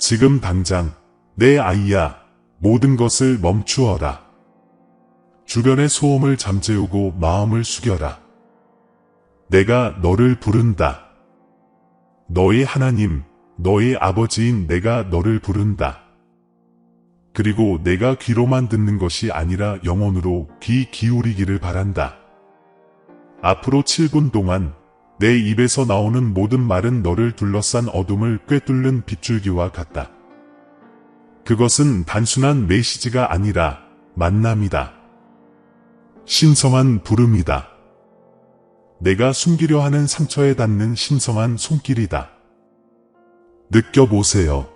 지금 당장 내 아이야, 모든 것을 멈추어라. 주변의 소음을 잠재우고 마음을 숙여라. 내가 너를 부른다. 너의 하나님, 너의 아버지인 내가 너를 부른다. 그리고 내가 귀로만 듣는 것이 아니라 영혼으로 귀 기울이기를 바란다. 앞으로 7분 동안 내 입에서 나오는 모든 말은 너를 둘러싼 어둠을 꿰뚫는 빗줄기와 같다. 그것은 단순한 메시지가 아니라 만남이다. 신성한 부름이다. 내가 숨기려 하는 상처에 닿는 신성한 손길이다. 느껴보세요.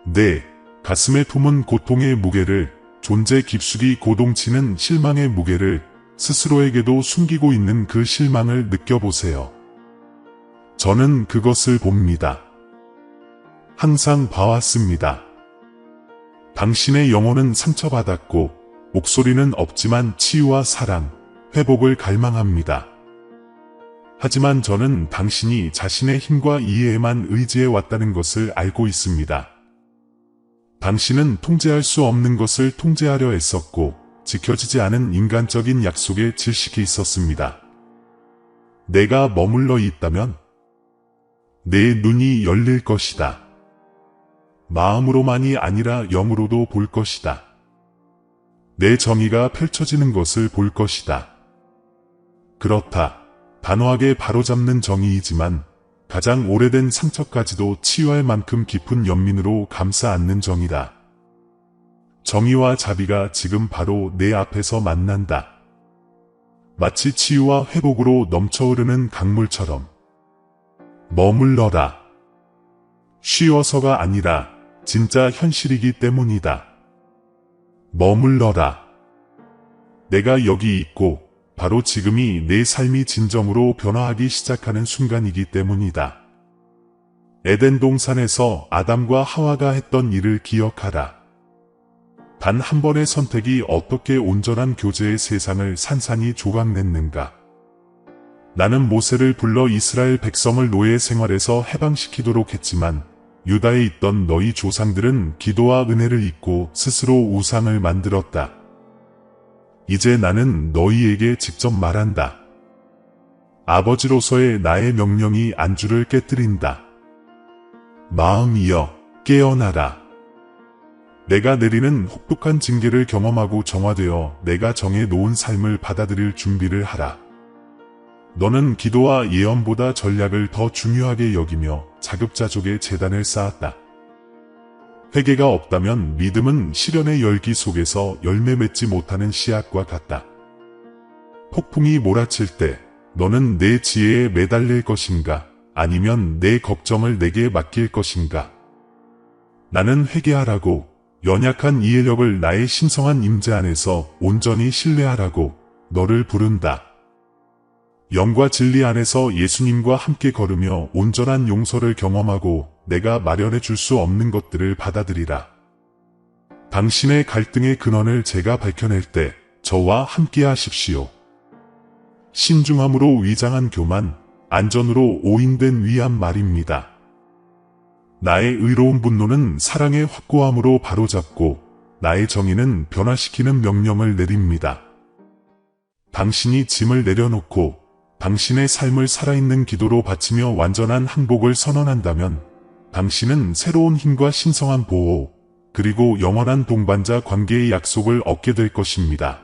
내 가슴에 품은 고통의 무게를, 존재 깊숙이 고동치는 실망의 무게를, 스스로에게도 숨기고 있는 그 실망을 느껴보세요. 저는 그것을 봅니다. 항상 봐왔습니다. 당신의 영혼은 상처받았고 목소리는 없지만 치유와 사랑, 회복을 갈망합니다. 하지만 저는 당신이 자신의 힘과 이해에만 의지해 왔다는 것을 알고 있습니다. 당신은 통제할 수 없는 것을 통제하려 애썼고 지켜지지 않은 인간적인 약속에 질식해 있었습니다. 내가 머물러 있다면 내 눈이 열릴 것이다. 마음으로만이 아니라 영으로도 볼 것이다. 내 정의가 펼쳐지는 것을 볼 것이다. 그렇다. 단호하게 바로잡는 정의이지만 가장 오래된 상처까지도 치유할 만큼 깊은 연민으로 감싸 안는 정의다. 정의와 자비가 지금 바로 내 앞에서 만난다. 마치 치유와 회복으로 넘쳐흐르는 강물처럼. 머물러라. 쉬어서가 아니라 진짜 현실이기 때문이다. 머물러라. 내가 여기 있고 바로 지금이 내 삶이 진정으로 변화하기 시작하는 순간이기 때문이다. 에덴 동산에서 아담과 하와가 했던 일을 기억하라. 단 한 번의 선택이 어떻게 온전한 교제의 세상을 산산이 조각냈는가. 나는 모세를 불러 이스라엘 백성을 노예 생활에서 해방시키도록 했지만 유다에 있던 너희 조상들은 기도와 은혜를 잊고 스스로 우상을 만들었다. 이제 나는 너희에게 직접 말한다. 아버지로서의 나의 명령이 안주를 깨뜨린다. 마음이여, 깨어나라. 내가 내리는 혹독한 징계를 경험하고 정화되어 내가 정해 놓은 삶을 받아들일 준비를 하라. 너는 기도와 예언보다 전략을 더 중요하게 여기며 자급자족의 재단을 쌓았다. 회개가 없다면 믿음은 시련의 열기 속에서 열매 맺지 못하는 씨앗과 같다. 폭풍이 몰아칠 때 너는 내 지혜에 매달릴 것인가? 아니면 내 걱정을 내게 맡길 것인가? 나는 회개하라고, 연약한 이해력을 나의 신성한 임재 안에서 온전히 신뢰하라고 너를 부른다. 영과 진리 안에서 예수님과 함께 걸으며 온전한 용서를 경험하고 내가 마련해 줄 수 없는 것들을 받아들이라. 당신의 갈등의 근원을 제가 밝혀낼 때 저와 함께 하십시오. 신중함으로 위장한 교만, 안전으로 오인된 위암 말입니다. 나의 의로운 분노는 사랑의 확고함으로 바로잡고 나의 정의는 변화시키는 명령을 내립니다. 당신이 짐을 내려놓고 당신의 삶을 살아있는 기도로 바치며 완전한 항복을 선언한다면 당신은 새로운 힘과 신성한 보호, 그리고 영원한 동반자 관계의 약속을 얻게 될 것입니다.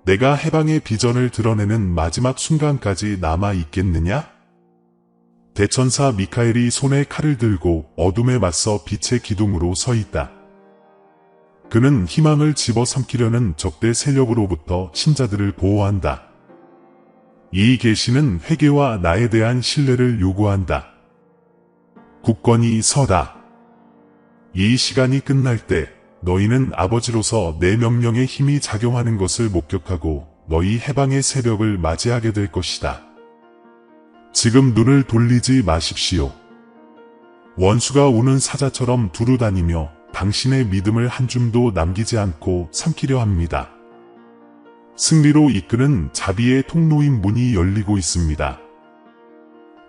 내가 해방의 비전을 드러내는 마지막 순간까지 남아 있겠느냐? 대천사 미카엘이 손에 칼을 들고 어둠에 맞서 빛의 기둥으로 서 있다. 그는 희망을 집어삼키려는 적대 세력으로부터 신자들을 보호한다. 이 계시는 회개와 나에 대한 신뢰를 요구한다. 굳건히 서라. 이 시간이 끝날 때 너희는 아버지로서 내 명령의 힘이 작용하는 것을 목격하고 너희 해방의 새벽을 맞이하게 될 것이다. 지금 눈을 돌리지 마십시오. 원수가 우는 사자처럼 두루다니며 당신의 믿음을 한 줌도 남기지 않고 삼키려 합니다. 승리로 이끄는 자비의 통로인 문이 열리고 있습니다.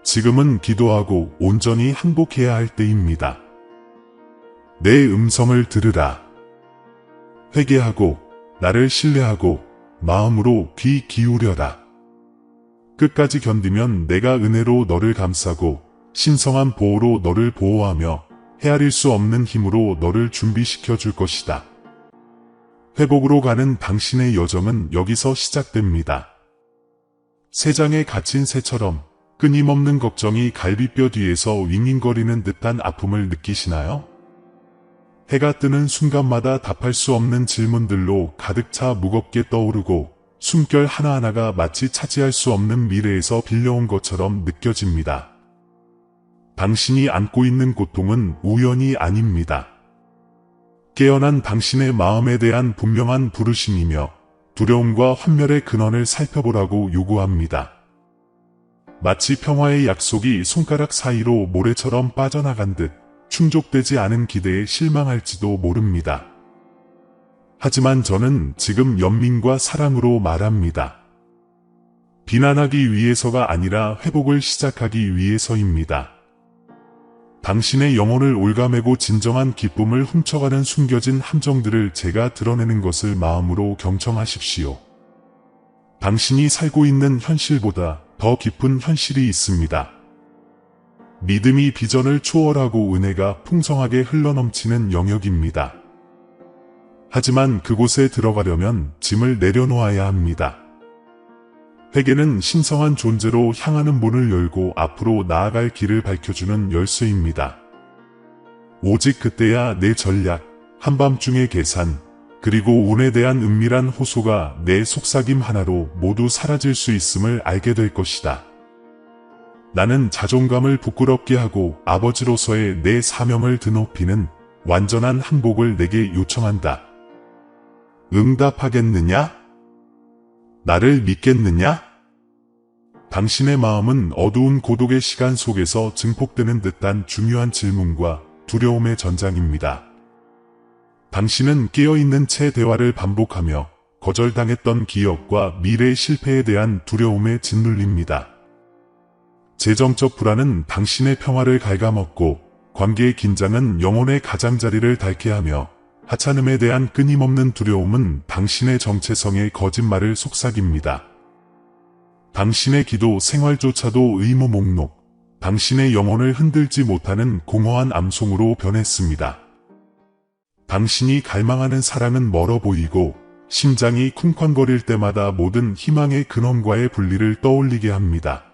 지금은 기도하고 온전히 항복해야 할 때입니다. 내 음성을 들으라. 회개하고 나를 신뢰하고 마음으로 귀 기울여라. 끝까지 견디면 내가 은혜로 너를 감싸고 신성한 보호로 너를 보호하며 헤아릴 수 없는 힘으로 너를 준비시켜 줄 것이다. 회복으로 가는 당신의 여정은 여기서 시작됩니다. 새장에 갇힌 새처럼 끊임없는 걱정이 갈비뼈 뒤에서 윙윙거리는 듯한 아픔을 느끼시나요? 해가 뜨는 순간마다 답할 수 없는 질문들로 가득 차 무겁게 떠오르고 숨결 하나하나가 마치 차지할 수 없는 미래에서 빌려온 것처럼 느껴집니다. 당신이 안고 있는 고통은 우연이 아닙니다. 깨어난 당신의 마음에 대한 분명한 부르심이며 두려움과 환멸의 근원을 살펴보라고 요구합니다. 마치 평화의 약속이 손가락 사이로 모래처럼 빠져나간 듯 충족되지 않은 기대에 실망할지도 모릅니다. 하지만 저는 지금 연민과 사랑으로 말합니다. 비난하기 위해서가 아니라 회복을 시작하기 위해서입니다. 당신의 영혼을 올가매고 진정한 기쁨을 훔쳐가는 숨겨진 함정들을 제가 드러내는 것을 마음으로 경청하십시오. 당신이 살고 있는 현실보다 더 깊은 현실이 있습니다. 믿음이 비전을 초월하고 은혜가 풍성하게 흘러넘치는 영역입니다. 하지만 그곳에 들어가려면 짐을 내려놓아야 합니다. 회개는 신성한 존재로 향하는 문을 열고 앞으로 나아갈 길을 밝혀주는 열쇠입니다. 오직 그때야 내 전략, 한밤중의 계산, 그리고 운에 대한 은밀한 호소가 내 속삭임 하나로 모두 사라질 수 있음을 알게 될 것이다. 나는 자존감을 부끄럽게 하고 아버지로서의 내 사명을 드높이는 완전한 항복을 내게 요청한다. 응답하겠느냐? 나를 믿겠느냐? 당신의 마음은 어두운 고독의 시간 속에서 증폭되는 듯한 중요한 질문과 두려움의 전장입니다. 당신은 깨어있는 채 대화를 반복하며 거절당했던 기억과 미래의 실패에 대한 두려움에 짓눌립니다. 재정적 불안은 당신의 평화를 갉아먹고 관계의 긴장은 영혼의 가장자리를 닳게 하며 하찮음에 대한 끊임없는 두려움은 당신의 정체성의 거짓말을 속삭입니다. 당신의 기도 생활조차도 의무 목록, 당신의 영혼을 흔들지 못하는 공허한 암송으로 변했습니다. 당신이 갈망하는 사랑은 멀어 보이고 심장이 쿵쾅거릴 때마다 모든 희망의 근원과의 분리를 떠올리게 합니다.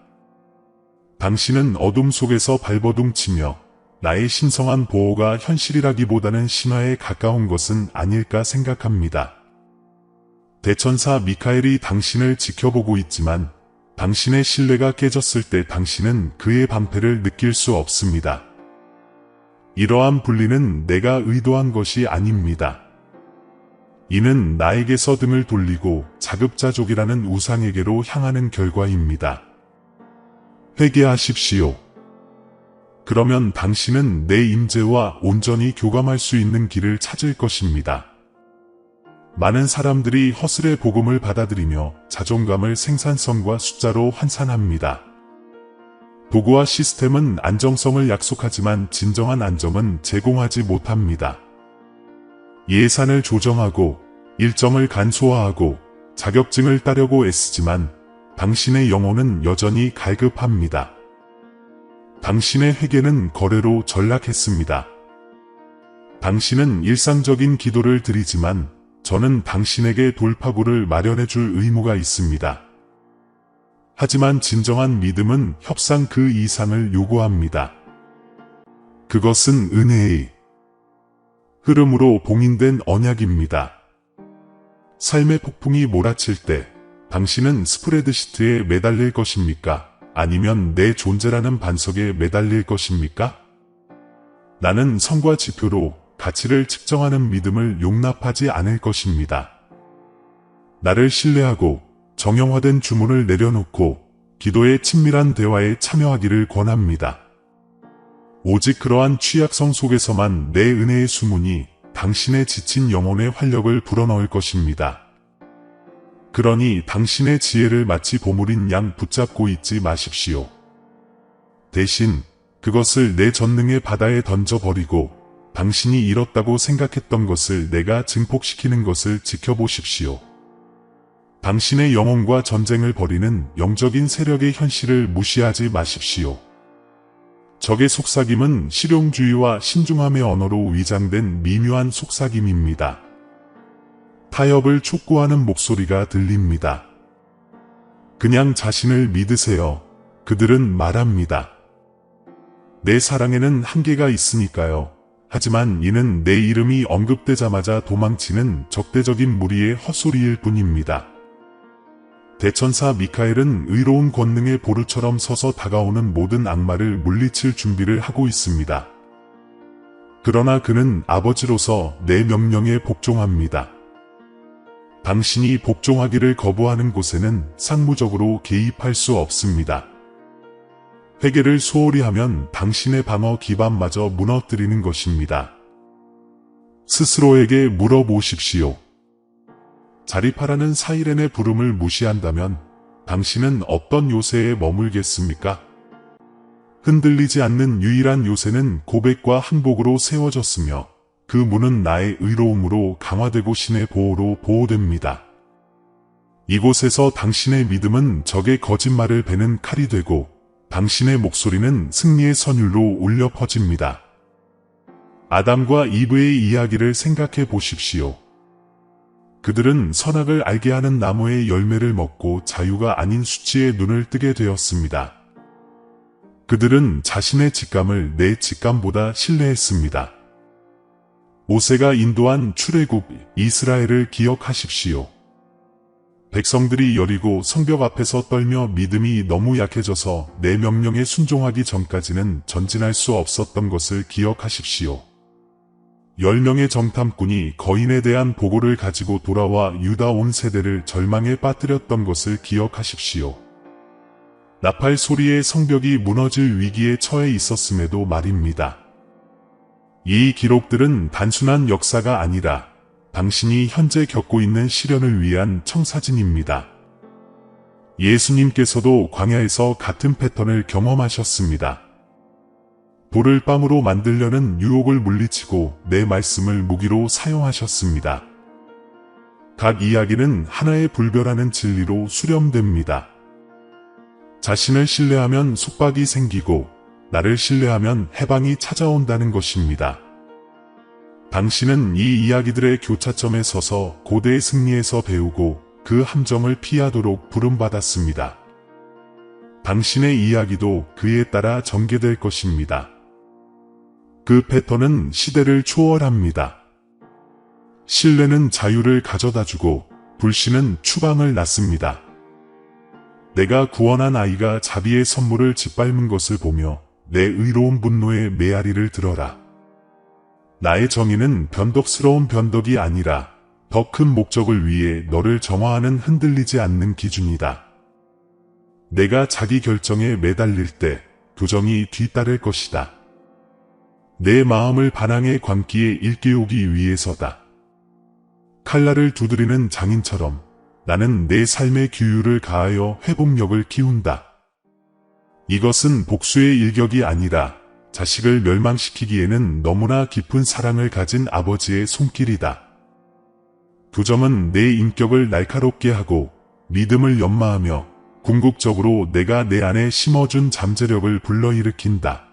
당신은 어둠 속에서 발버둥치며 나의 신성한 보호가 현실이라기보다는 신화에 가까운 것은 아닐까 생각합니다. 대천사 미카엘이 당신을 지켜보고 있지만 당신의 신뢰가 깨졌을 때 당신은 그의 방패를 느낄 수 없습니다. 이러한 분리는 내가 의도한 것이 아닙니다. 이는 나에게서 등을 돌리고 자급자족이라는 우상에게로 향하는 결과입니다. 회개하십시오. 그러면 당신은 내 임재와 온전히 교감할 수 있는 길을 찾을 것입니다. 많은 사람들이 허슬의 복음을 받아들이며 자존감을 생산성과 숫자로 환산합니다. 도구와 시스템은 안정성을 약속하지만 진정한 안정은 제공하지 못합니다. 예산을 조정하고 일정을 간소화하고 자격증을 따려고 애쓰지만 당신의 영혼은 여전히 갈급합니다. 당신의 회개는 거래로 전락했습니다. 당신은 일상적인 기도를 드리지만 저는 당신에게 돌파구를 마련해줄 의무가 있습니다. 하지만 진정한 믿음은 협상 그 이상을 요구합니다. 그것은 은혜의 흐름으로 봉인된 언약입니다. 삶의 폭풍이 몰아칠 때 당신은 스프레드시트에 매달릴 것입니까? 아니면 내 존재라는 반석에 매달릴 것입니까? 나는 성과 지표로 가치를 측정하는 믿음을 용납하지 않을 것입니다. 나를 신뢰하고 정형화된 주문을 내려놓고 기도의 친밀한 대화에 참여하기를 권합니다. 오직 그러한 취약성 속에서만 내 은혜의 수문이 당신의 지친 영혼의 활력을 불어넣을 것입니다. 그러니 당신의 지혜를 마치 보물인 양 붙잡고 있지 마십시오. 대신 그것을 내 전능의 바다에 던져버리고 당신이 잃었다고 생각했던 것을 내가 증폭시키는 것을 지켜보십시오. 당신의 영혼과 전쟁을 벌이는 영적인 세력의 현실을 무시하지 마십시오. 적의 속삭임은 실용주의와 신중함의 언어로 위장된 미묘한 속삭임입니다. 타협을 촉구하는 목소리가 들립니다. 그냥 자신을 믿으세요. 그들은 말합니다. 내 사랑에는 한계가 있으니까요. 하지만 이는 내 이름이 언급되자마자 도망치는 적대적인 무리의 헛소리일 뿐입니다. 대천사 미카엘은 의로운 권능의 보루처럼 서서 다가오는 모든 악마를 물리칠 준비를 하고 있습니다. 그러나 그는 아버지로서 내 명령에 복종합니다. 당신이 복종하기를 거부하는 곳에는 상무적으로 개입할 수 없습니다. 회개를 소홀히 하면 당신의 방어 기반마저 무너뜨리는 것입니다. 스스로에게 물어보십시오. 자리파라는 사이렌의 부름을 무시한다면 당신은 어떤 요새에 머물겠습니까? 흔들리지 않는 유일한 요새는 고백과 항복으로 세워졌으며 그 문은 나의 의로움으로 강화되고 신의 보호로 보호됩니다. 이곳에서 당신의 믿음은 적의 거짓말을 베는 칼이 되고 당신의 목소리는 승리의 선율로 울려 퍼집니다. 아담과 이브의 이야기를 생각해 보십시오. 그들은 선악을 알게 하는 나무의 열매를 먹고 자유가 아닌 수치에 눈을 뜨게 되었습니다. 그들은 자신의 직감을 내 직감보다 신뢰했습니다. 모세가 인도한 출애굽 이스라엘을 기억하십시오. 백성들이 여리고 성벽 앞에서 떨며 믿음이 너무 약해져서 내 명령에 순종하기 전까지는 전진할 수 없었던 것을 기억하십시오. 10명의 정탐꾼이 거인에 대한 보고를 가지고 돌아와 유다 온 세대를 절망에 빠뜨렸던 것을 기억하십시오. 나팔 소리에 성벽이 무너질 위기에 처해 있었음에도 말입니다. 이 기록들은 단순한 역사가 아니라 당신이 현재 겪고 있는 시련을 위한 청사진입니다. 예수님께서도 광야에서 같은 패턴을 경험하셨습니다. 돌을 빵으로 만들려는 유혹을 물리치고 내 말씀을 무기로 사용하셨습니다. 각 이야기는 하나의 불변하는 진리로 수렴됩니다. 자신을 신뢰하면 속박이 생기고 나를 신뢰하면 해방이 찾아온다는 것입니다. 당신은 이 이야기들의 교차점에 서서 고대의 승리에서 배우고 그 함정을 피하도록 부름받았습니다. 당신의 이야기도 그에 따라 전개될 것입니다. 그 패턴은 시대를 초월합니다. 신뢰는 자유를 가져다주고 불신은 추방을 낳습니다. 내가 구원한 아이가 자비의 선물을 짓밟은 것을 보며 내 의로운 분노의 메아리를 들어라. 나의 정의는 변덕스러운 변덕이 아니라 더 큰 목적을 위해 너를 정화하는 흔들리지 않는 기준이다. 내가 자기 결정에 매달릴 때 교정이 뒤따를 것이다. 내 마음을 반항의 광기에 일깨우기 위해서다. 칼날을 두드리는 장인처럼 나는 내 삶의 규율을 가하여 회복력을 키운다. 이것은 복수의 일격이 아니라 자식을 멸망시키기에는 너무나 깊은 사랑을 가진 아버지의 손길이다. 교정은 내 인격을 날카롭게 하고 믿음을 연마하며 궁극적으로 내가 내 안에 심어준 잠재력을 불러일으킨다.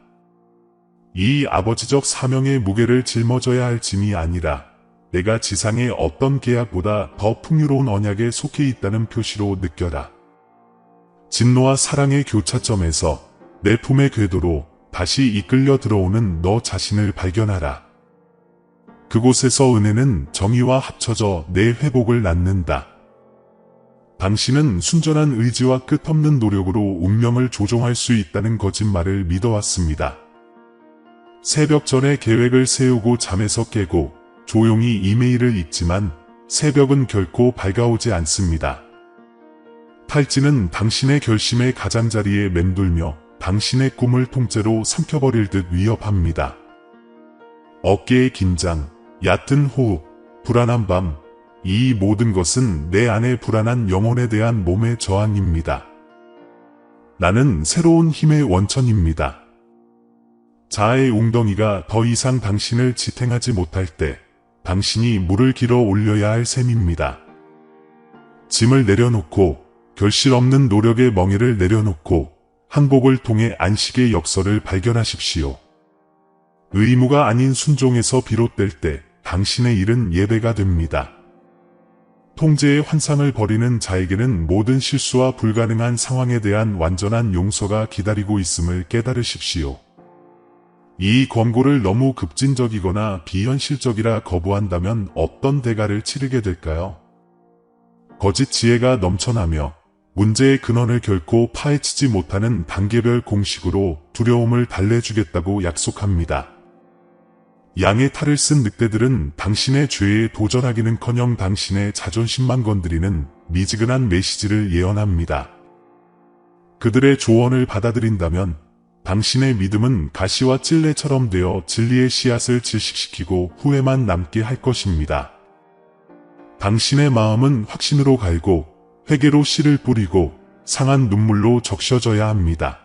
이 아버지적 사명의 무게를 짊어져야 할 짐이 아니라 내가 지상의 어떤 계약보다 더 풍요로운 언약에 속해 있다는 표시로 느껴라. 진노와 사랑의 교차점에서 내 품의 궤도로 다시 이끌려 들어오는 너 자신을 발견하라. 그곳에서 은혜는 정의와 합쳐져 내 회복을 낳는다. 당신은 순전한 의지와 끝없는 노력으로 운명을 조종할 수 있다는 거짓말을 믿어왔습니다. 새벽 전에 계획을 세우고 잠에서 깨고 조용히 이메일을 읽지만 새벽은 결코 밝아오지 않습니다. 탈진은 당신의 결심의 가장자리에 맴돌며 당신의 꿈을 통째로 삼켜버릴 듯 위협합니다. 어깨의 긴장, 얕은 호흡, 불안한 밤, 이 모든 것은 내 안의 불안한 영혼에 대한 몸의 저항입니다. 나는 새로운 힘의 원천입니다. 자아의 웅덩이가 더 이상 당신을 지탱하지 못할 때 당신이 물을 길어 올려야 할 셈입니다. 짐을 내려놓고 결실 없는 노력의 멍에를 내려놓고 항복을 통해 안식의 역설을 발견하십시오. 의무가 아닌 순종에서 비롯될 때 당신의 일은 예배가 됩니다. 통제의 환상을 버리는 자에게는 모든 실수와 불가능한 상황에 대한 완전한 용서가 기다리고 있음을 깨달으십시오. 이 권고를 너무 급진적이거나 비현실적이라 거부한다면 어떤 대가를 치르게 될까요? 거짓 지혜가 넘쳐나며 문제의 근원을 결코 파헤치지 못하는 단계별 공식으로 두려움을 달래주겠다고 약속합니다. 양의 탈을 쓴 늑대들은 당신의 죄에 도전하기는커녕 당신의 자존심만 건드리는 미지근한 메시지를 예언합니다. 그들의 조언을 받아들인다면 당신의 믿음은 가시와 찔레처럼 되어 진리의 씨앗을 질식시키고 후회만 남게 할 것입니다. 당신의 마음은 확신으로 갈고 회개로 씨를 뿌리고 상한 눈물로 적셔져야 합니다.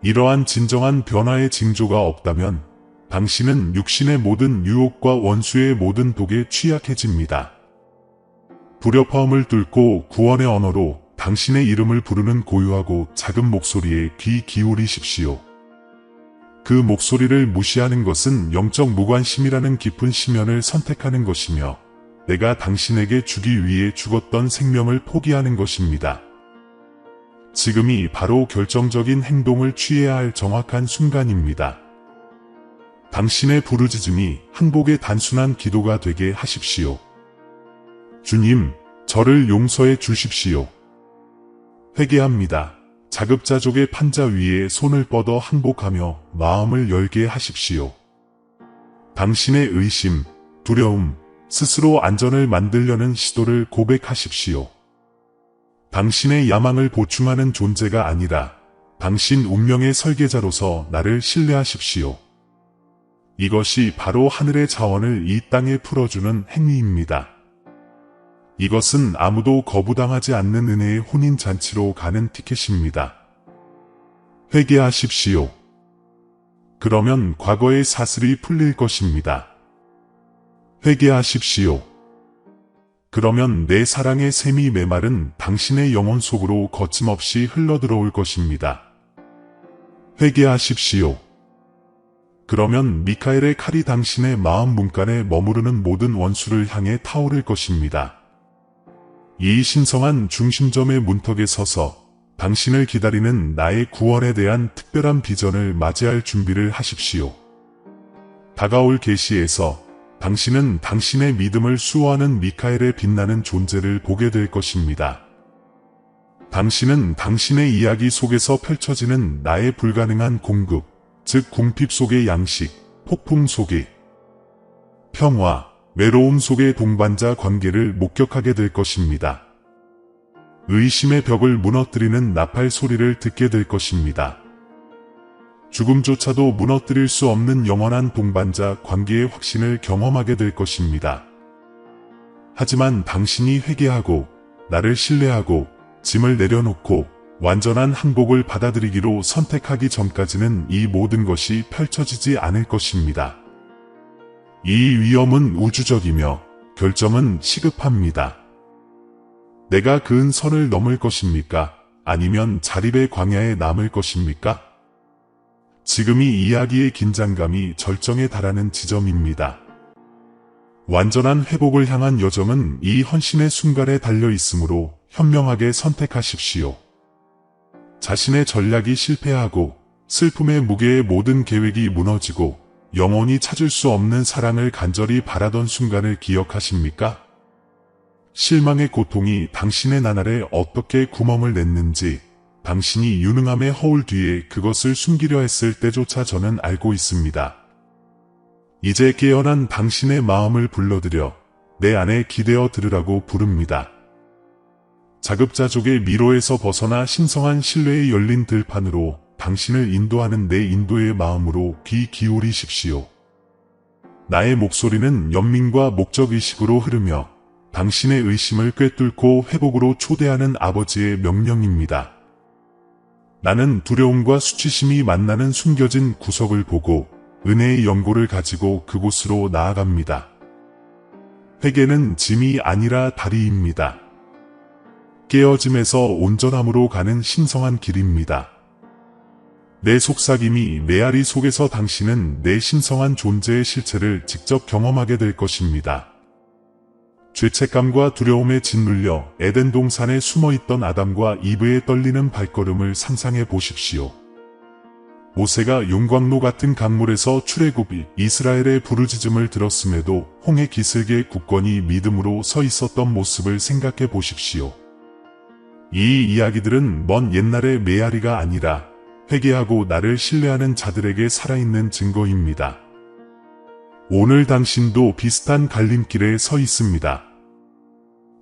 이러한 진정한 변화의 징조가 없다면 당신은 육신의 모든 유혹과 원수의 모든 독에 취약해집니다. 불협화음을 뚫고 구원의 언어로 당신의 이름을 부르는 고요하고 작은 목소리에 귀 기울이십시오. 그 목소리를 무시하는 것은 영적 무관심이라는 깊은 심연을 선택하는 것이며 내가 당신에게 주기 위해 죽었던 생명을 포기하는 것입니다. 지금이 바로 결정적인 행동을 취해야 할 정확한 순간입니다. 당신의 부르짖음이 항복의 단순한 기도가 되게 하십시오. 주님, 저를 용서해 주십시오. 회개합니다. 자급자족의 판자 위에 손을 뻗어 항복하며 마음을 열게 하십시오. 당신의 의심, 두려움, 스스로 안전을 만들려는 시도를 고백하십시오. 당신의 야망을 보충하는 존재가 아니라 당신 운명의 설계자로서 나를 신뢰하십시오. 이것이 바로 하늘의 자원을 이 땅에 풀어주는 행위입니다. 이것은 아무도 거부당하지 않는 은혜의 혼인잔치로 가는 티켓입니다. 회개하십시오. 그러면 과거의 사슬이 풀릴 것입니다. 회개하십시오. 그러면 내 사랑의 샘이 메마른 당신의 영혼 속으로 거침없이 흘러들어올 것입니다. 회개하십시오. 그러면 미카엘의 칼이 당신의 마음 문간에 머무르는 모든 원수를 향해 타오를 것입니다. 이 신성한 중심점의 문턱에 서서 당신을 기다리는 나의 구원에 대한 특별한 비전을 맞이할 준비를 하십시오. 다가올 계시에서 당신은 당신의 믿음을 수호하는 미카엘의 빛나는 존재를 보게 될 것입니다. 당신은 당신의 이야기 속에서 펼쳐지는 나의 불가능한 공급, 즉 궁핍 속의 양식, 폭풍 속의 평화, 외로움 속의 동반자 관계를 목격하게 될 것입니다. 의심의 벽을 무너뜨리는 나팔 소리를 듣게 될 것입니다. 죽음조차도 무너뜨릴 수 없는 영원한 동반자 관계의 확신을 경험하게 될 것입니다. 하지만 당신이 회개하고 나를 신뢰하고 짐을 내려놓고 완전한 항복을 받아들이기로 선택하기 전까지는 이 모든 것이 펼쳐지지 않을 것입니다. 이 위험은 우주적이며 결점은 시급합니다. 내가 그은 선을 넘을 것입니까? 아니면 자립의 광야에 남을 것입니까? 지금이 이야기의 긴장감이 절정에 달하는 지점입니다. 완전한 회복을 향한 여정은 이 헌신의 순간에 달려 있으므로 현명하게 선택하십시오. 자신의 전략이 실패하고 슬픔의 무게에 모든 계획이 무너지고 영원히 찾을 수 없는 사랑을 간절히 바라던 순간을 기억하십니까? 실망의 고통이 당신의 나날에 어떻게 구멍을 냈는지 당신이 유능함의 허울 뒤에 그것을 숨기려 했을 때조차 저는 알고 있습니다. 이제 깨어난 당신의 마음을 불러들여 내 안에 기대어 들으라고 부릅니다. 자급자족의 미로에서 벗어나 신성한 신뢰의 열린 들판으로 당신을 인도하는 내 인도의 마음으로 귀 기울이십시오. 나의 목소리는 연민과 목적의식으로 흐르며 당신의 의심을 꿰뚫고 회복으로 초대하는 아버지의 명령입니다. 나는 두려움과 수치심이 만나는 숨겨진 구석을 보고 은혜의 연고를 가지고 그곳으로 나아갑니다. 회개는 짐이 아니라 다리입니다. 깨어짐에서 온전함으로 가는 신성한 길입니다. 내 속삭임이 메아리 속에서 당신은 내 신성한 존재의 실체를 직접 경험하게 될 것입니다. 죄책감과 두려움에 짓눌려 에덴 동산에 숨어있던 아담과 이브의 떨리는 발걸음을 상상해 보십시오. 모세가 용광로 같은 강물에서 출애굽이 이스라엘의 부르짖음을 들었음에도 홍해 기슭에 굳건히 믿음으로 서 있었던 모습을 생각해 보십시오. 이 이야기들은 먼 옛날의 메아리가 아니라 회개하고 나를 신뢰하는 자들에게 살아있는 증거입니다. 오늘 당신도 비슷한 갈림길에 서 있습니다.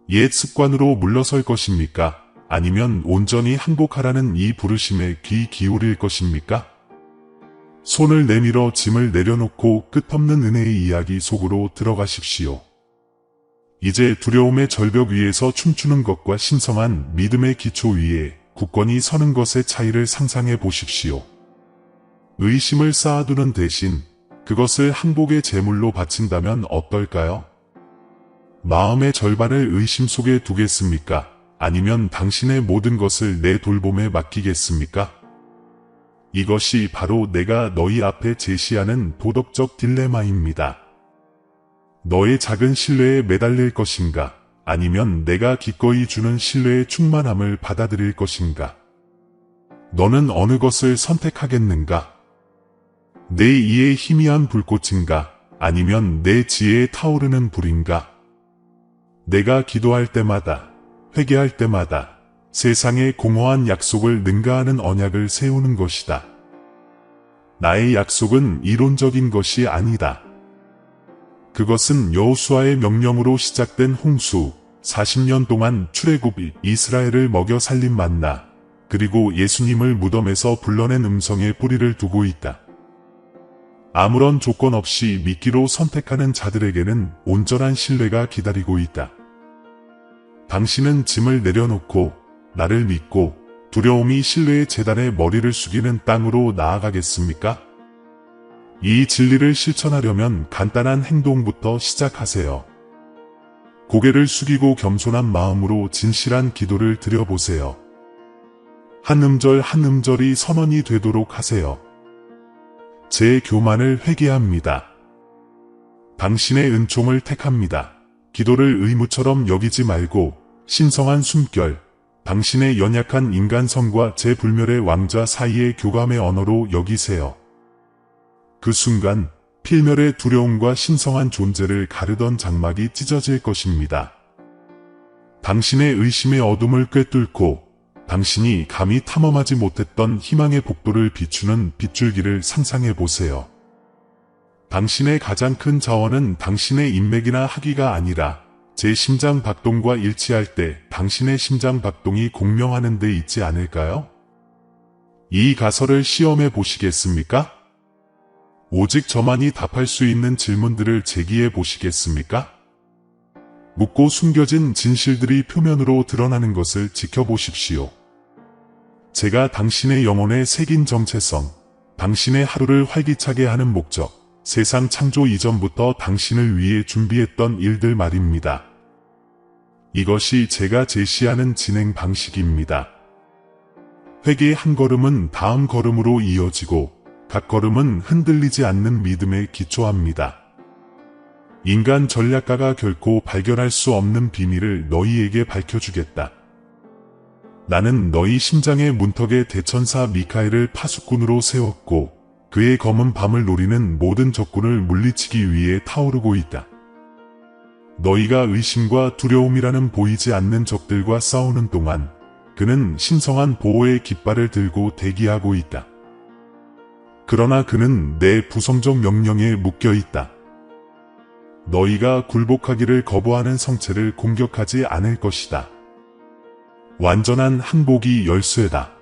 옛 습관으로 물러설 것입니까? 아니면 온전히 항복하라는 이 부르심에 귀 기울일 것입니까? 손을 내밀어 짐을 내려놓고 끝없는 은혜의 이야기 속으로 들어가십시오. 이제 두려움의 절벽 위에서 춤추는 것과 신성한 믿음의 기초 위에 굳건히 서는 것의 차이를 상상해 보십시오. 의심을 쌓아두는 대신 그것을 항복의 제물로 바친다면 어떨까요? 마음의 절반을 의심 속에 두겠습니까? 아니면 당신의 모든 것을 내 돌봄에 맡기겠습니까? 이것이 바로 내가 너희 앞에 제시하는 도덕적 딜레마입니다. 너의 작은 신뢰에 매달릴 것인가? 아니면 내가 기꺼이 주는 신뢰의 충만함을 받아들일 것인가? 너는 어느 것을 선택하겠는가? 내 이의 희미한 불꽃인가? 아니면 내 지혜에 타오르는 불인가? 내가 기도할 때마다, 회개할 때마다 세상의 공허한 약속을 능가하는 언약을 세우는 것이다. 나의 약속은 이론적인 것이 아니다. 그것은 여호수아의 명령으로 시작된 홍수, 40년 동안 출애굽이 이스라엘을 먹여 살린 만나, 그리고 예수님을 무덤에서 불러낸 음성에 뿌리를 두고 있다. 아무런 조건 없이 믿기로 선택하는 자들에게는 온전한 신뢰가 기다리고 있다. 당신은 짐을 내려놓고 나를 믿고 두려움이 신뢰의 제단에 머리를 숙이는 땅으로 나아가겠습니까? 이 진리를 실천하려면 간단한 행동부터 시작하세요. 고개를 숙이고 겸손한 마음으로 진실한 기도를 드려보세요. 한 음절 한 음절이 선언이 되도록 하세요. 제 교만을 회개합니다. 당신의 은총을 택합니다. 기도를 의무처럼 여기지 말고 신성한 숨결, 당신의 연약한 인간성과 제 불멸의 왕좌 사이의 교감의 언어로 여기세요. 그 순간 필멸의 두려움과 신성한 존재를 가르던 장막이 찢어질 것입니다. 당신의 의심의 어둠을 꿰뚫고 당신이 감히 탐험하지 못했던 희망의 복도를 비추는 빗줄기를 상상해 보세요. 당신의 가장 큰 자원은 당신의 인맥이나 학위가 아니라 제 심장 박동과 일치할 때 당신의 심장 박동이 공명하는 데 있지 않을까요? 이 가설을 시험해 보시겠습니까? 오직 저만이 답할 수 있는 질문들을 제기해 보시겠습니까? 묻고 숨겨진 진실들이 표면으로 드러나는 것을 지켜보십시오. 제가 당신의 영혼에 새긴 정체성, 당신의 하루를 활기차게 하는 목적, 세상 창조 이전부터 당신을 위해 준비했던 일들 말입니다. 이것이 제가 제시하는 진행 방식입니다. 회개의 한 걸음은 다음 걸음으로 이어지고 각 걸음은 흔들리지 않는 믿음에 기초합니다. 인간 전략가가 결코 발견할 수 없는 비밀을 너희에게 밝혀주겠다. 나는 너희 심장의 문턱에 대천사 미카엘을 파수꾼으로 세웠고 그의 검은 밤을 노리는 모든 적군을 물리치기 위해 타오르고 있다. 너희가 의심과 두려움이라는 보이지 않는 적들과 싸우는 동안 그는 신성한 보호의 깃발을 들고 대기하고 있다. 그러나 그는 내 부성적 명령에 묶여 있다. 너희가 굴복하기를 거부하는 성체를 공격하지 않을 것이다. 완전한 항복이 열쇠다.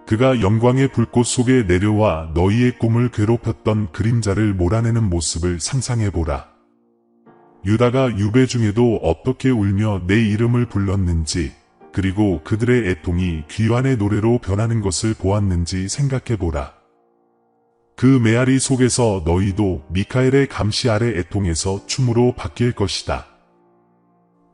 그가 영광의 불꽃 속에 내려와 너희의 꿈을 괴롭혔던 그림자를 몰아내는 모습을 상상해보라. 유다가 유배 중에도 어떻게 울며 내 이름을 불렀는지 그리고 그들의 애통이 귀환의 노래로 변하는 것을 보았는지 생각해보라. 그 메아리 속에서 너희도 미카엘의 감시 아래 애통에서 춤으로 바뀔 것이다.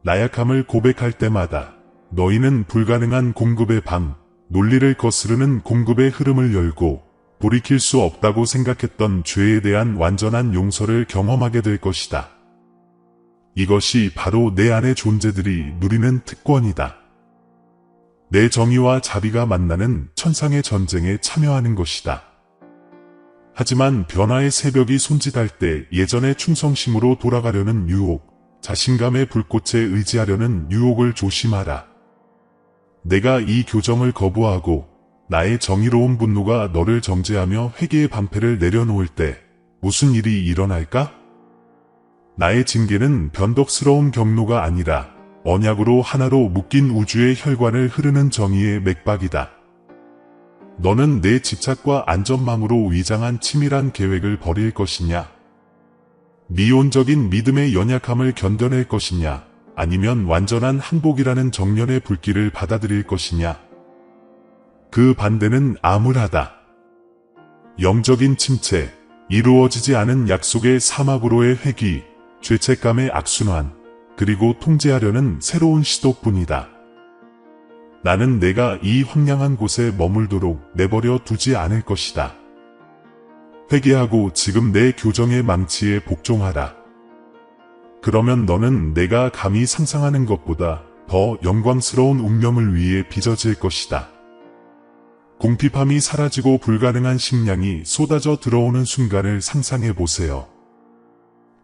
나약함을 고백할 때마다 너희는 불가능한 공급의 방, 논리를 거스르는 공급의 흐름을 열고 돌이킬 수 없다고 생각했던 죄에 대한 완전한 용서를 경험하게 될 것이다. 이것이 바로 내 안의 존재들이 누리는 특권이다. 내 정의와 자비가 만나는 천상의 전쟁에 참여하는 것이다. 하지만 변화의 새벽이 손짓할 때 예전의 충성심으로 돌아가려는 유혹, 자신감의 불꽃에 의지하려는 유혹을 조심하라. 내가 이 교정을 거부하고 나의 정의로운 분노가 너를 정죄하며 회개의 방패를 내려놓을 때 무슨 일이 일어날까? 나의 징계는 변덕스러운 경로가 아니라 언약으로 하나로 묶인 우주의 혈관을 흐르는 정의의 맥박이다. 너는 내 집착과 안전망으로 위장한 치밀한 계획을 버릴 것이냐? 미온적인 믿음의 연약함을 견뎌낼 것이냐? 아니면 완전한 항복이라는 정년의 불길을 받아들일 것이냐? 그 반대는 암울하다. 영적인 침체, 이루어지지 않은 약속의 사막으로의 회귀, 죄책감의 악순환, 그리고 통제하려는 새로운 시도뿐이다. 나는 내가 이 황량한 곳에 머물도록 내버려 두지 않을 것이다. 회개하고 지금 내 교정의 망치에 복종하라. 그러면 너는 내가 감히 상상하는 것보다 더 영광스러운 운명을 위해 빚어질 것이다. 궁핍함이 사라지고 불가능한 식량이 쏟아져 들어오는 순간을 상상해 보세요.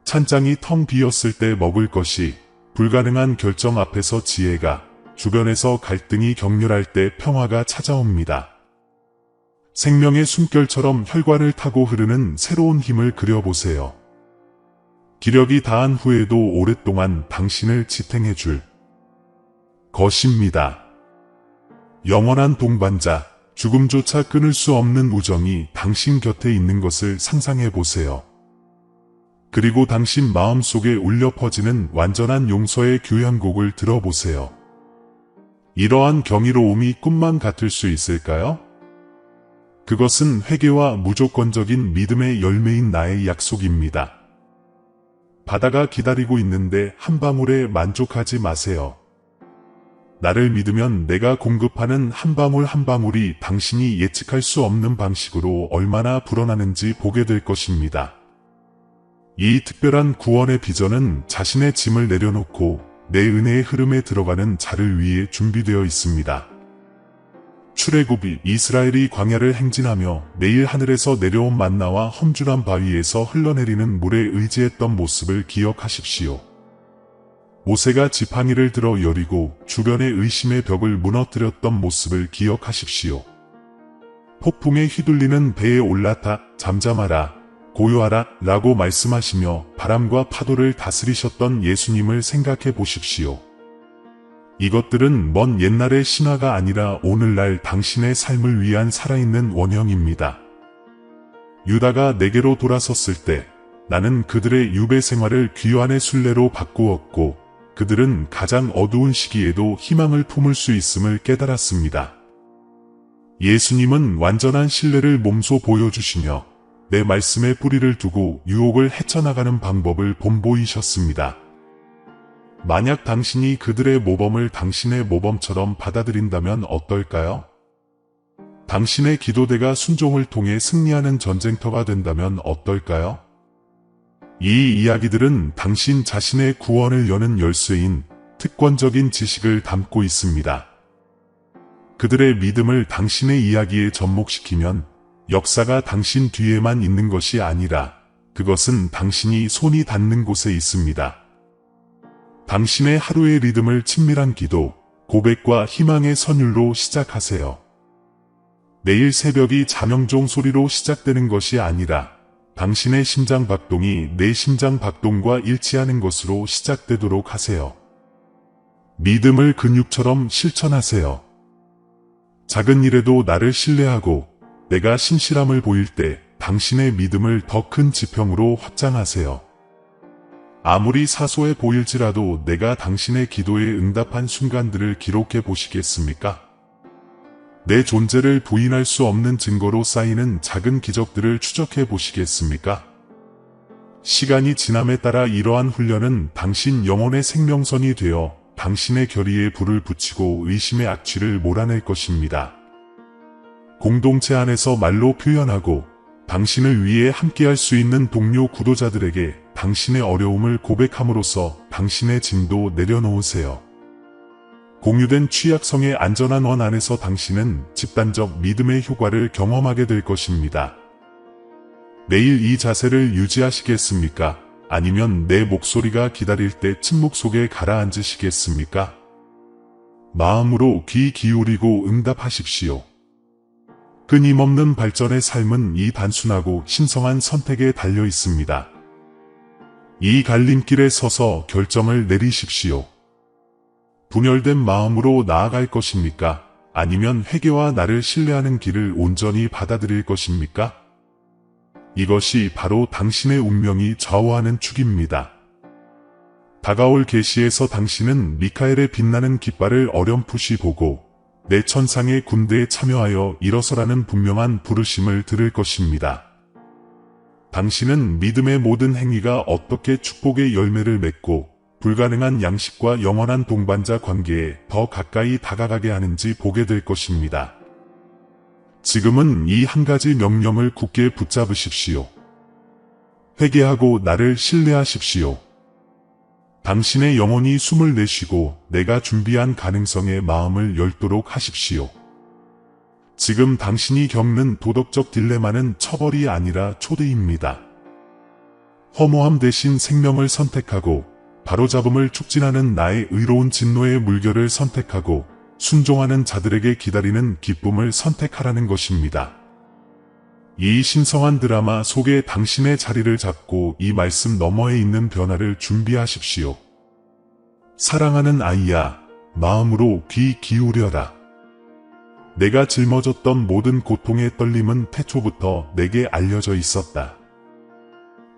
찬장이 텅 비었을 때 먹을 것이, 불가능한 결정 앞에서 지혜가, 주변에서 갈등이 격렬할 때 평화가 찾아옵니다. 생명의 숨결처럼 혈관을 타고 흐르는 새로운 힘을 그려보세요. 기력이 다한 후에도 오랫동안 당신을 지탱해 줄 것입니다. 영원한 동반자, 죽음조차 끊을 수 없는 우정이 당신 곁에 있는 것을 상상해 보세요. 그리고 당신 마음속에 울려 퍼지는 완전한 용서의 교향곡을 들어보세요. 이러한 경이로움이 꿈만 같을 수 있을까요? 그것은 회개와 무조건적인 믿음의 열매인 나의 약속입니다. 바다가 기다리고 있는데 한 방울에 만족하지 마세요. 나를 믿으면 내가 공급하는 한 방울 한 방울이 당신이 예측할 수 없는 방식으로 얼마나 불어나는지 보게 될 것입니다. 이 특별한 구원의 비전은 자신의 짐을 내려놓고 내 은혜의 흐름에 들어가는 자를 위해 준비되어 있습니다. 출애굽이 이스라엘이 광야를 행진하며 매일 하늘에서 내려온 만나와 험준한 바위에서 흘러내리는 물에 의지했던 모습을 기억하십시오. 모세가 지팡이를 들어 여리고 주변의 의심의 벽을 무너뜨렸던 모습을 기억하십시오. 폭풍에 휘둘리는 배에 올라타 잠잠하라, 고요하라 라고 말씀하시며 바람과 파도를 다스리셨던 예수님을 생각해 보십시오. 이것들은 먼 옛날의 신화가 아니라 오늘날 당신의 삶을 위한 살아있는 원형입니다. 유다가 내게로 돌아섰을 때 나는 그들의 유배 생활을 귀환의 순례로 바꾸었고 그들은 가장 어두운 시기에도 희망을 품을 수 있음을 깨달았습니다. 예수님은 완전한 신뢰를 몸소 보여주시며 내 말씀에 뿌리를 두고 유혹을 헤쳐나가는 방법을 본보이셨습니다. 만약 당신이 그들의 모범을 당신의 모범처럼 받아들인다면 어떨까요? 당신의 기도대가 순종을 통해 승리하는 전쟁터가 된다면 어떨까요? 이 이야기들은 당신 자신의 구원을 여는 열쇠인 특권적인 지식을 담고 있습니다. 그들의 믿음을 당신의 이야기에 접목시키면 역사가 당신 뒤에만 있는 것이 아니라 그것은 당신이 손이 닿는 곳에 있습니다. 당신의 하루의 리듬을 친밀한 기도, 고백과 희망의 선율로 시작하세요. 매일 새벽이 자명종 소리로 시작되는 것이 아니라 당신의 심장 박동이 내 심장 박동과 일치하는 것으로 시작되도록 하세요. 믿음을 근육처럼 실천하세요. 작은 일에도 나를 신뢰하고 내가 신실함을 보일 때 당신의 믿음을 더 큰 지평으로 확장하세요. 아무리 사소해 보일지라도 내가 당신의 기도에 응답한 순간들을 기록해 보시겠습니까? 내 존재를 부인할 수 없는 증거로 쌓이는 작은 기적들을 추적해 보시겠습니까? 시간이 지남에 따라 이러한 훈련은 당신 영혼의 생명선이 되어 당신의 결의에 불을 붙이고 의심의 악취를 몰아낼 것입니다. 공동체 안에서 말로 표현하고 당신을 위해 함께할 수 있는 동료 구도자들에게 당신의 어려움을 고백함으로써 당신의 짐도 내려놓으세요. 공유된 취약성의 안전한 원 안에서 당신은 집단적 믿음의 효과를 경험하게 될 것입니다. 매일 이 자세를 유지하시겠습니까? 아니면 내 목소리가 기다릴 때 침묵 속에 가라앉으시겠습니까? 마음으로 귀 기울이고 응답하십시오. 끊임없는 발전의 삶은 이 단순하고 신성한 선택에 달려 있습니다. 이 갈림길에 서서 결정을 내리십시오. 분열된 마음으로 나아갈 것입니까? 아니면 회개와 나를 신뢰하는 길을 온전히 받아들일 것입니까? 이것이 바로 당신의 운명이 좌우하는 축입니다. 다가올 계시에서 당신은 미카엘의 빛나는 깃발을 어렴풋이 보고 내 천상의 군대에 참여하여 일어서라는 분명한 부르심을 들을 것입니다. 당신은 믿음의 모든 행위가 어떻게 축복의 열매를 맺고 불가능한 양식과 영원한 동반자 관계에 더 가까이 다가가게 하는지 보게 될 것입니다. 지금은 이 한 가지 명령을 굳게 붙잡으십시오. 회개하고 나를 신뢰하십시오. 당신의 영혼이 숨을 내쉬고 내가 준비한 가능성에 마음을 열도록 하십시오. 지금 당신이 겪는 도덕적 딜레마는 처벌이 아니라 초대입니다. 허무함 대신 생명을 선택하고 바로잡음을 촉진하는 나의 의로운 진노의 물결을 선택하고 순종하는 자들에게 기다리는 기쁨을 선택하라는 것입니다. 이 신성한 드라마 속에 당신의 자리를 잡고 이 말씀 너머에 있는 변화를 준비하십시오. 사랑하는 아이야, 마음으로 귀 기울여라. 내가 짊어졌던 모든 고통의 떨림은 태초부터 내게 알려져 있었다.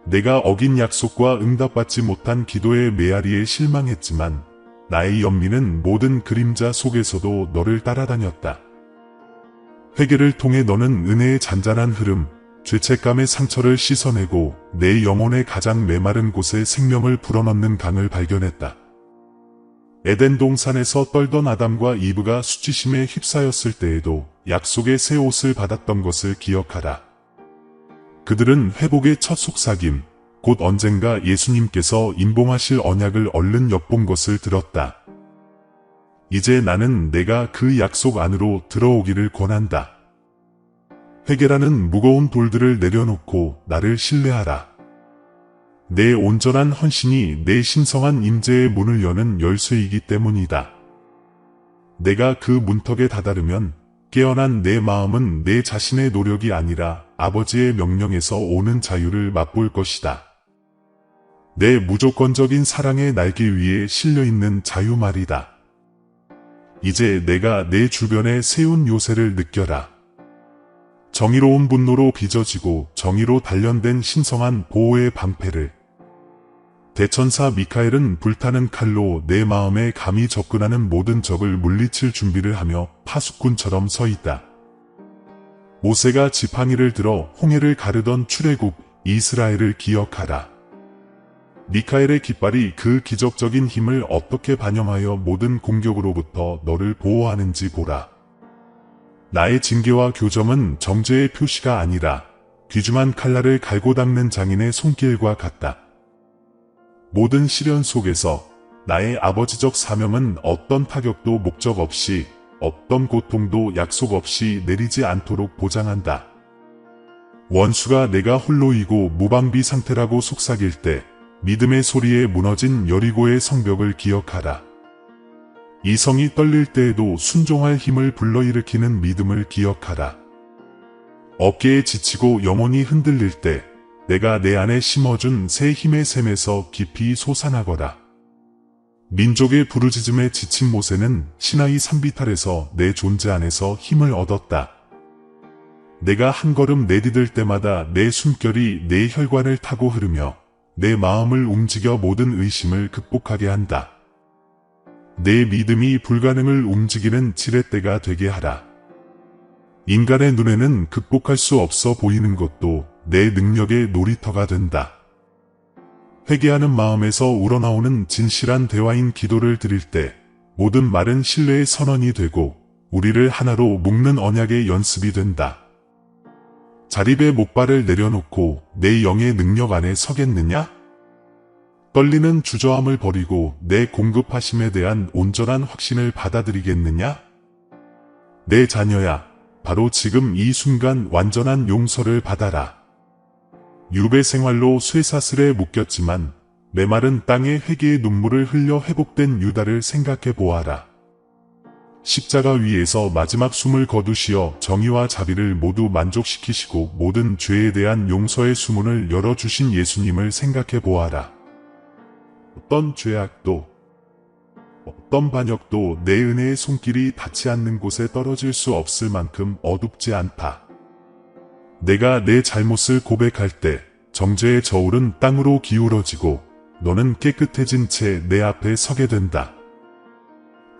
내가 어긴 약속과 응답받지 못한 기도의 메아리에 실망했지만 나의 연민은 모든 그림자 속에서도 너를 따라다녔다. 회개를 통해 너는 은혜의 잔잔한 흐름, 죄책감의 상처를 씻어내고 내 영혼의 가장 메마른 곳에 생명을 불어넣는 강을 발견했다. 에덴 동산에서 떨던 아담과 이브가 수치심에 휩싸였을 때에도 약속의 새 옷을 받았던 것을 기억하라. 그들은 회복의 첫 속삭임, 곧 언젠가 예수님께서 임봉하실 언약을 얼른 엿본 것을 들었다. 이제 나는 내가 그 약속 안으로 들어오기를 권한다. 회개라는 무거운 돌들을 내려놓고 나를 신뢰하라. 내 온전한 헌신이 내 신성한 임재의 문을 여는 열쇠이기 때문이다. 내가 그 문턱에 다다르면 깨어난 내 마음은 내 자신의 노력이 아니라 아버지의 명령에서 오는 자유를 맛볼 것이다. 내 무조건적인 사랑의 날개 위에 실려있는 자유 말이다. 이제 내가 내 주변에 세운 요새를 느껴라. 정의로운 분노로 빚어지고 정의로 단련된 신성한 보호의 방패를. 대천사 미카엘은 불타는 칼로 내 마음에 감히 접근하는 모든 적을 물리칠 준비를 하며 파수꾼처럼 서 있다. 모세가 지팡이를 들어 홍해를 가르던 출애굽 이스라엘을 기억하라. 미카엘의 깃발이 그 기적적인 힘을 어떻게 반영하여 모든 공격으로부터 너를 보호하는지 보라. 나의 징계와 교정은 정죄의 표시가 아니라 귀중한 칼날을 갈고 닦는 장인의 손길과 같다. 모든 시련 속에서 나의 아버지적 사명은 어떤 타격도 목적 없이, 어떤 고통도 약속 없이 내리지 않도록 보장한다. 원수가 내가 홀로이고 무방비 상태라고 속삭일 때 믿음의 소리에 무너진 여리고의 성벽을 기억하라. 이성이 떨릴 때에도 순종할 힘을 불러일으키는 믿음을 기억하라. 어깨에 지치고 영혼이 흔들릴 때 내가 내 안에 심어준 새 힘의 샘에서 깊이 솟아나거라. 민족의 부르짖음에 지친 모세는 시나이 산비탈에서 내 존재 안에서 힘을 얻었다. 내가 한 걸음 내디딜 때마다 내 숨결이 내 혈관을 타고 흐르며 내 마음을 움직여 모든 의심을 극복하게 한다. 내 믿음이 불가능을 움직이는 지렛대가 되게 하라. 인간의 눈에는 극복할 수 없어 보이는 것도 내 능력의 놀이터가 된다. 회개하는 마음에서 우러나오는 진실한 대화인 기도를 드릴 때 모든 말은 신뢰의 선언이 되고 우리를 하나로 묶는 언약의 연습이 된다. 자립의 목발을 내려놓고 내 영의 능력 안에 서겠느냐? 떨리는 주저함을 버리고 내 공급하심에 대한 온전한 확신을 받아들이겠느냐? 내 자녀야, 바로 지금 이 순간 완전한 용서를 받아라. 유배 생활로 쇠사슬에 묶였지만 메마른 땅에 회개의 눈물을 흘려 회복된 유다를 생각해 보아라. 십자가 위에서 마지막 숨을 거두시어 정의와 자비를 모두 만족시키시고 모든 죄에 대한 용서의 수문을 열어주신 예수님을 생각해 보아라. 어떤 죄악도, 어떤 반역도 내 은혜의 손길이 닿지 않는 곳에 떨어질 수 없을 만큼 어둡지 않다. 내가 내 잘못을 고백할 때 정죄의 저울은 땅으로 기울어지고 너는 깨끗해진 채 내 앞에 서게 된다.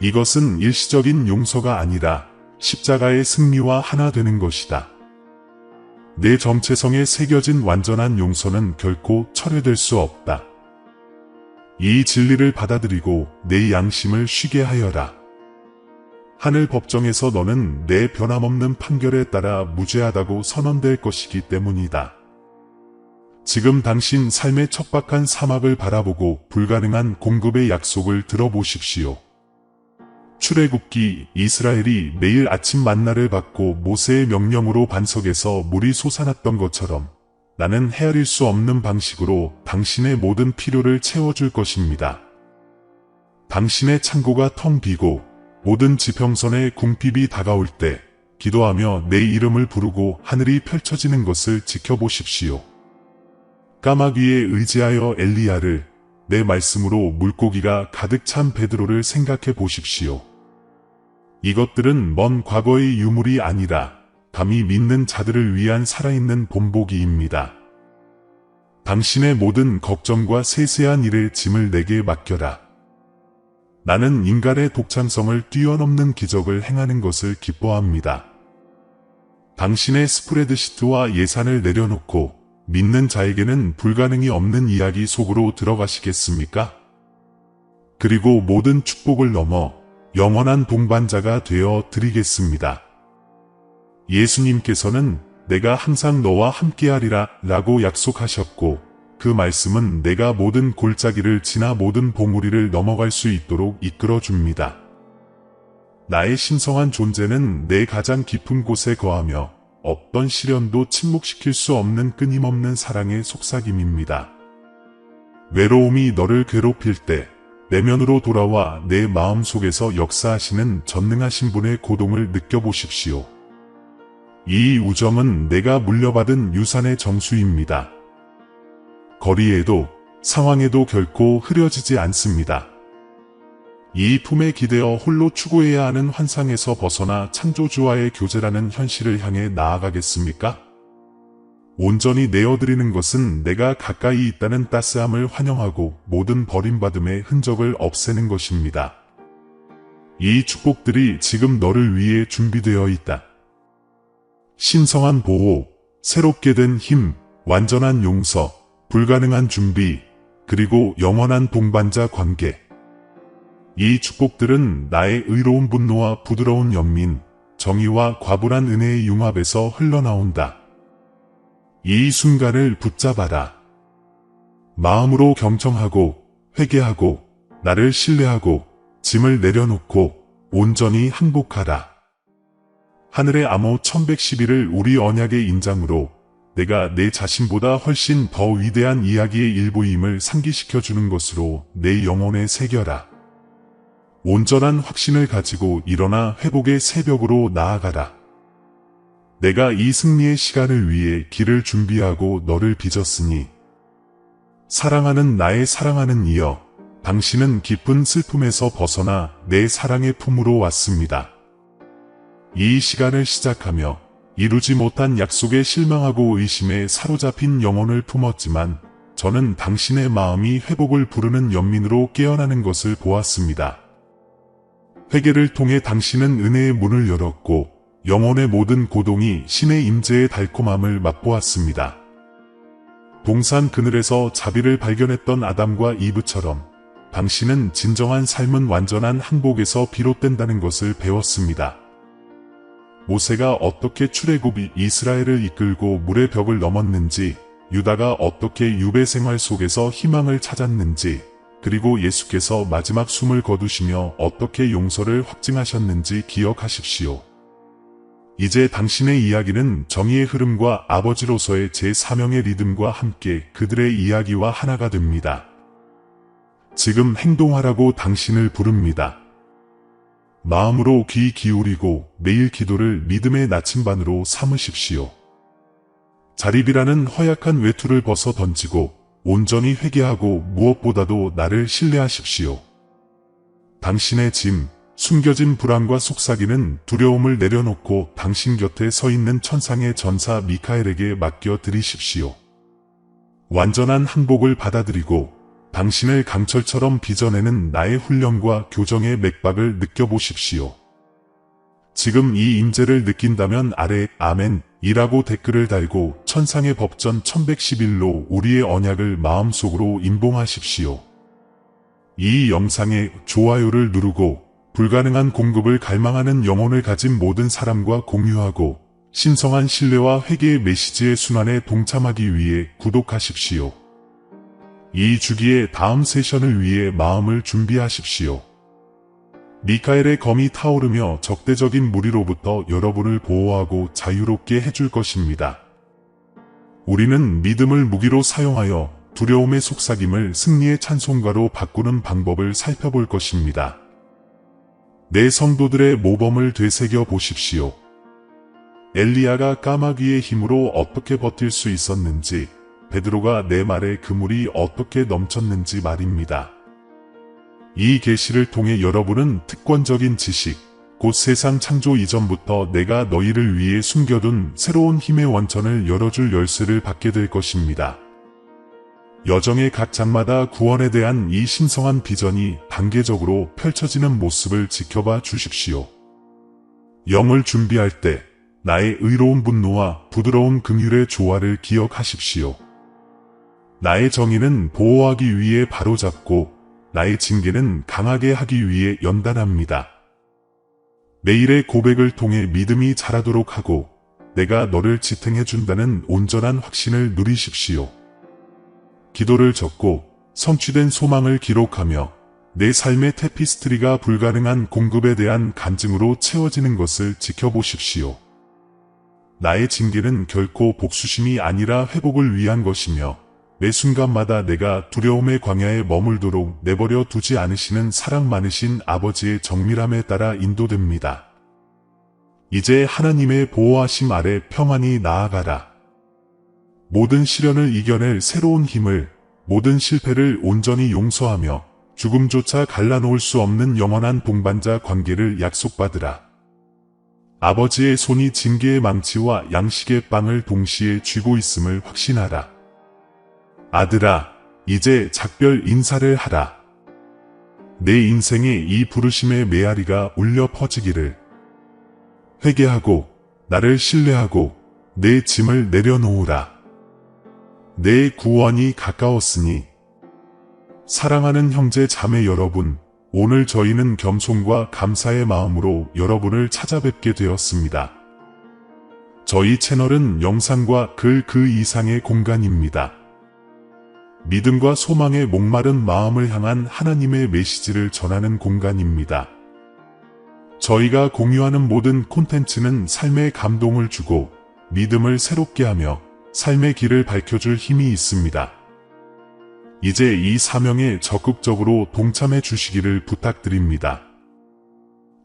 이것은 일시적인 용서가 아니라 십자가의 승리와 하나 되는 것이다. 내 정체성에 새겨진 완전한 용서는 결코 철회될 수 없다. 이 진리를 받아들이고 내 양심을 쉬게 하여라. 하늘 법정에서 너는 내 변함없는 판결에 따라 무죄하다고 선언될 것이기 때문이다. 지금 당신 삶의 척박한 사막을 바라보고 불가능한 공급의 약속을 들어보십시오. 출애굽기 이스라엘이 매일 아침 만나를 받고 모세의 명령으로 반석에서 물이 솟아났던 것처럼 나는 헤아릴 수 없는 방식으로 당신의 모든 필요를 채워줄 것입니다. 당신의 창고가 텅 비고 모든 지평선의 궁핍이 다가올 때 기도하며 내 이름을 부르고 하늘이 펼쳐지는 것을 지켜보십시오. 까마귀 위에 의지하여 엘리야를, 내 말씀으로 물고기가 가득 찬 베드로를 생각해 보십시오. 이것들은 먼 과거의 유물이 아니라 감히 믿는 자들을 위한 살아있는 본보기입니다. 당신의 모든 걱정과 세세한 일의 짐을 내게 맡겨라. 나는 인간의 독창성을 뛰어넘는 기적을 행하는 것을 기뻐합니다. 당신의 스프레드시트와 예산을 내려놓고 믿는 자에게는 불가능이 없는 이야기 속으로 들어가시겠습니까? 그리고 모든 축복을 넘어 영원한 동반자가 되어 드리겠습니다. 예수님께서는 내가 항상 너와 함께하리라 라고 약속하셨고 그 말씀은 내가 모든 골짜기를 지나 모든 봉우리를 넘어갈 수 있도록 이끌어줍니다. 나의 신성한 존재는 내 가장 깊은 곳에 거하며 어떤 시련도 침묵시킬 수 없는 끊임없는 사랑의 속삭임입니다. 외로움이 너를 괴롭힐 때 내면으로 돌아와 내 마음속에서 역사하시는 전능하신 분의 고동을 느껴보십시오. 이 우정은 내가 물려받은 유산의 정수입니다. 거리에도 상황에도 결코 흐려지지 않습니다. 이 품에 기대어 홀로 추구해야 하는 환상에서 벗어나 창조주와의 교제라는 현실을 향해 나아가겠습니까? 온전히 내어드리는 것은 내가 가까이 있다는 따스함을 환영하고 모든 버림받음의 흔적을 없애는 것입니다. 이 축복들이 지금 너를 위해 준비되어 있다. 신성한 보호, 새롭게 된 힘, 완전한 용서, 불가능한 준비, 그리고 영원한 동반자 관계. 이 축복들은 나의 의로운 분노와 부드러운 연민, 정의와 과분한 은혜의 융합에서 흘러나온다. 이 순간을 붙잡아라. 마음으로 경청하고 회개하고 나를 신뢰하고 짐을 내려놓고 온전히 항복하라. 하늘의 암호 1111을 우리 언약의 인장으로 내가 내 자신보다 훨씬 더 위대한 이야기의 일부임을 상기시켜주는 것으로 내 영혼에 새겨라. 온전한 확신을 가지고 일어나 회복의 새벽으로 나아가라. 내가 이 승리의 시간을 위해 길을 준비하고 너를 빚었으니 사랑하는 나의 사랑하는 이여, 당신은 깊은 슬픔에서 벗어나 내 사랑의 품으로 왔습니다. 이 시간을 시작하며 이루지 못한 약속에 실망하고 의심에 사로잡힌 영혼을 품었지만 저는 당신의 마음이 회복을 부르는 연민으로 깨어나는 것을 보았습니다. 회개를 통해 당신은 은혜의 문을 열었고 영혼의 모든 고동이 신의 임재의 달콤함을 맛보았습니다. 동산 그늘에서 자비를 발견했던 아담과 이브처럼 당신은 진정한 삶은 완전한 항복에서 비롯된다는 것을 배웠습니다. 모세가 어떻게 출애굽이 이스라엘을 이끌고 물의 벽을 넘었는지, 유다가 어떻게 유배 생활 속에서 희망을 찾았는지, 그리고 예수께서 마지막 숨을 거두시며 어떻게 용서를 확증하셨는지 기억하십시오. 이제 당신의 이야기는 정의의 흐름과 아버지로서의 제 사명의 리듬과 함께 그들의 이야기와 하나가 됩니다. 지금 행동하라고 당신을 부릅니다. 마음으로 귀 기울이고 매일 기도를 믿음의 나침반으로 삼으십시오. 자립이라는 허약한 외투를 벗어 던지고 온전히 회개하고 무엇보다도 나를 신뢰하십시오. 당신의 짐, 숨겨진 불안과 속삭이는 두려움을 내려놓고 당신 곁에 서 있는 천상의 전사 미카엘에게 맡겨 드리십시오. 완전한 항복을 받아들이고 당신을 강철처럼 빚어내는 나의 훈련과 교정의 맥박을 느껴보십시오. 지금 이 임재를 느낀다면 아래 아멘이라고 댓글을 달고 천상의 법전 1111로 우리의 언약을 마음속으로 임봉하십시오. 이 영상에 좋아요를 누르고 불가능한 공급을 갈망하는 영혼을 가진 모든 사람과 공유하고 신성한 신뢰와 회개의 메시지의 순환에 동참하기 위해 구독하십시오. 이 주기의 다음 세션을 위해 마음을 준비하십시오. 미카엘의 검이 타오르며 적대적인 무리로부터 여러분을 보호하고 자유롭게 해줄 것입니다. 우리는 믿음을 무기로 사용하여 두려움의 속삭임을 승리의 찬송가로 바꾸는 방법을 살펴볼 것입니다. 내 성도들의 모범을 되새겨 보십시오. 엘리야가 까마귀의 힘으로 어떻게 버틸 수 있었는지, 베드로가 내 말에 그물이 어떻게 넘쳤는지 말입니다. 이 계시를 통해 여러분은 특권적인 지식, 곧 세상 창조 이전부터 내가 너희를 위해 숨겨둔 새로운 힘의 원천을 열어줄 열쇠를 받게 될 것입니다. 여정의 각 장마다 구원에 대한 이 신성한 비전이 단계적으로 펼쳐지는 모습을 지켜봐 주십시오. 영을 준비할 때 나의 의로운 분노와 부드러운 긍휼의 조화를 기억하십시오. 나의 정의는 보호하기 위해 바로잡고 나의 징계는 강하게 하기 위해 연단합니다. 매일의 고백을 통해 믿음이 자라도록 하고 내가 너를 지탱해준다는 온전한 확신을 누리십시오. 기도를 적고 성취된 소망을 기록하며 내 삶의 테피스트리가 불가능한 공급에 대한 간증으로 채워지는 것을 지켜보십시오. 나의 징계는 결코 복수심이 아니라 회복을 위한 것이며 매 순간마다 내가 두려움의 광야에 머물도록 내버려 두지 않으시는 사랑 많으신 아버지의 정밀함에 따라 인도됩니다. 이제 하나님의 보호하심 아래 평안히 나아가라. 모든 시련을 이겨낼 새로운 힘을, 모든 실패를 온전히 용서하며 죽음조차 갈라놓을 수 없는 영원한 동반자 관계를 약속받으라. 아버지의 손이 징계의 망치와 양식의 빵을 동시에 쥐고 있음을 확신하라. 아들아, 이제 작별 인사를 하라. 내 인생의 이 부르심의 메아리가 울려 퍼지기를. 회개하고 나를 신뢰하고 내 짐을 내려놓으라. 내 구원이 가까웠으니. 사랑하는 형제 자매 여러분, 오늘 저희는 겸손과 감사의 마음으로 여러분을 찾아뵙게 되었습니다. 저희 채널은 영상과 글 그 이상의 공간입니다. 믿음과 소망의 목마른 마음을 향한 하나님의 메시지를 전하는 공간입니다. 저희가 공유하는 모든 콘텐츠는 삶의 감동을 주고 믿음을 새롭게 하며 삶의 길을 밝혀줄 힘이 있습니다. 이제 이 사명에 적극적으로 동참해 주시기를 부탁드립니다.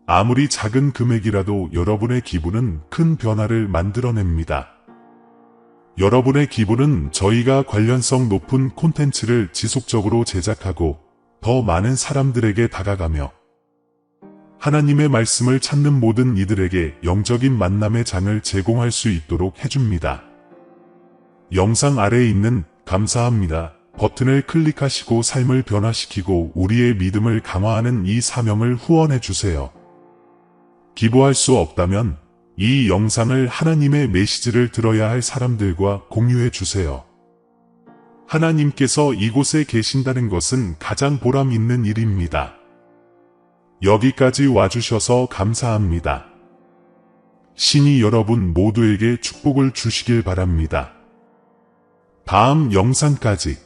아무리 작은 금액이라도 여러분의 기부는 큰 변화를 만들어냅니다. 여러분의 기부는 저희가 관련성 높은 콘텐츠를 지속적으로 제작하고 더 많은 사람들에게 다가가며 하나님의 말씀을 찾는 모든 이들에게 영적인 만남의 장을 제공할 수 있도록 해줍니다. 영상 아래에 있는 감사합니다 버튼을 클릭하시고 삶을 변화시키고 우리의 믿음을 강화하는 이 사명을 후원해 주세요. 기부할 수 없다면 이 영상을 하나님의 메시지를 들어야 할 사람들과 공유해 주세요. 하나님께서 이곳에 계신다는 것은 가장 보람 있는 일입니다. 여기까지 와주셔서 감사합니다. 신이 여러분 모두에게 축복을 주시길 바랍니다. 다음 영상까지